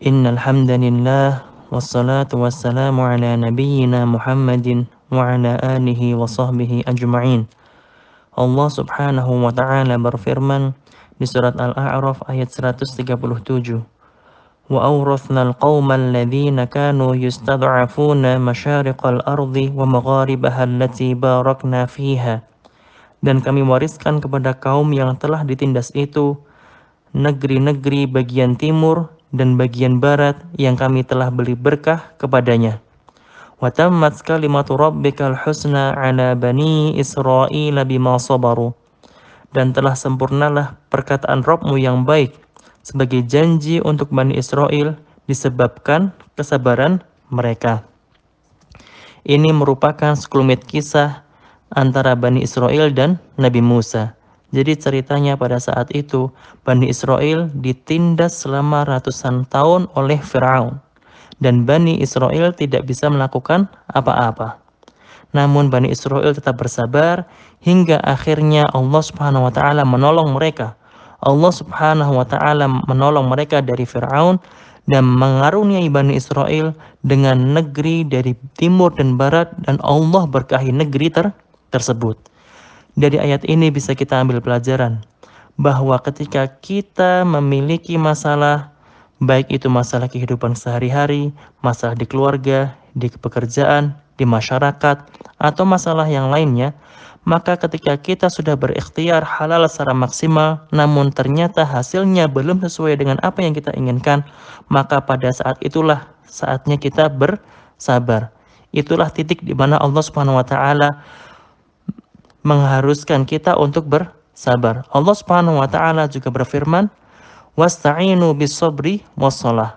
Innal hamdalillah wassalatu wassalamu ala nabiyyina Muhammadin wa ala alihi wa sahbihi ajma'in. Allah Subhanahu wa ta'ala berfirman di surat Al-A'raf ayat 137. Wa awrathnal qaumal ladzina kanu yustad'afuna masyariqal ardi wa magharibaha allati barakna fiha. Dan kami wariskan kepada kaum yang telah ditindas itu negeri-negeri bagian timur dan bagian barat yang kami telah beri berkah kepadanya. Wa tammat kalimatu rabbikal husna ala bani Israila bima sabaru. Dan telah sempurnalah perkataan Rabbmu yang baik sebagai janji untuk Bani Israel disebabkan kesabaran mereka. Ini merupakan sekelumit kisah antara Bani Israel dan Nabi Musa. Jadi ceritanya pada saat itu Bani Israel ditindas selama ratusan tahun oleh Firaun dan Bani Israel tidak bisa melakukan apa-apa. Namun Bani Israel tetap bersabar hingga akhirnya Allah Subhanahu wa taala menolong mereka. Allah Subhanahu wa taala menolong mereka dari Firaun dan mengaruniai Bani Israel dengan negeri dari timur dan barat, dan Allah berkahi negeri tersebut. Dari ayat ini bisa kita ambil pelajaran bahwa ketika kita memiliki masalah, baik itu masalah kehidupan sehari-hari, masalah di keluarga, di pekerjaan, di masyarakat, atau masalah yang lainnya, maka ketika kita sudah berikhtiar halal secara maksimal, namun ternyata hasilnya belum sesuai dengan apa yang kita inginkan, maka pada saat itulah saatnya kita bersabar. Itulah titik di mana Allah Subhanahu wa taala mengharuskan kita untuk bersabar. Allah Subhanahu wa taala juga berfirman, "Wasta'inu bis-sabri was-shalah."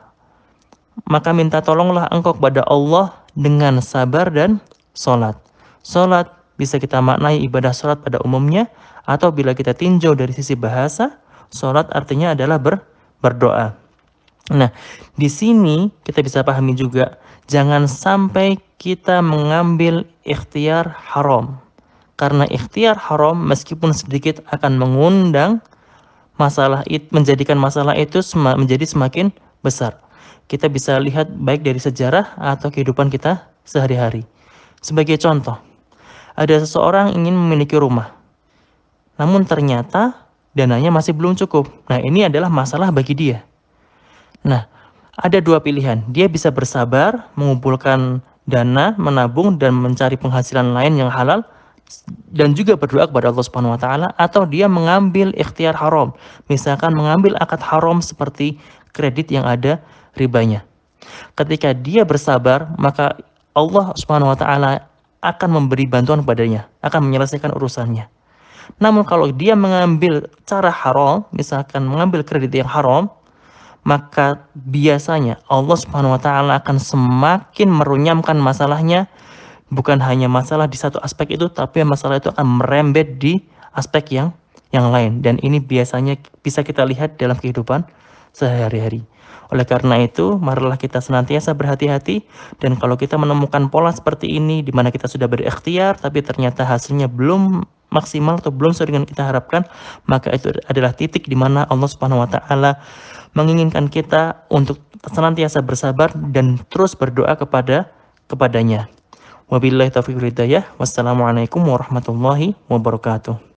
Maka minta tolonglah engkau kepada Allah dengan sabar dan salat. Salat bisa kita maknai ibadah salat pada umumnya, atau bila kita tinjau dari sisi bahasa, salat artinya adalah berdoa. Nah, di sini kita bisa pahami juga jangan sampai kita mengambil ikhtiar haram. Karena ikhtiar haram meskipun sedikit akan mengundang masalah itu, menjadikan masalah itu menjadi semakin besar. Kita bisa lihat baik dari sejarah atau kehidupan kita sehari-hari. Sebagai contoh, ada seseorang ingin memiliki rumah, namun ternyata dananya masih belum cukup. Nah, ini adalah masalah bagi dia. Nah, ada dua pilihan. Dia bisa bersabar, mengumpulkan dana, menabung, dan mencari penghasilan lain yang halal, dan juga berdoa kepada Allah Subhanahu wa taala, atau dia mengambil ikhtiar haram, misalkan mengambil akad haram seperti kredit yang ada ribanya. Ketika dia bersabar, maka Allah Subhanahu wa taala akan memberi bantuan kepadanya, akan menyelesaikan urusannya. Namun kalau dia mengambil cara haram, misalkan mengambil kredit yang haram, maka biasanya Allah Subhanahu wa taala akan semakin merunyamkan masalahnya. Bukan hanya masalah di satu aspek itu, tapi masalah itu akan merembet di aspek yang lain. Dan ini biasanya bisa kita lihat dalam kehidupan sehari-hari. Oleh karena itu, marilah kita senantiasa berhati-hati. Dan kalau kita menemukan pola seperti ini, di mana kita sudah berikhtiar, tapi ternyata hasilnya belum maksimal atau belum sesuai dengan kita harapkan, maka itu adalah titik di mana Allah Subhanahu wa taala menginginkan kita untuk senantiasa bersabar dan terus berdoa kepadanya. Wabillahi taufiq wal hidayah. Wassalamualaikum warahmatullahi wabarakatuh.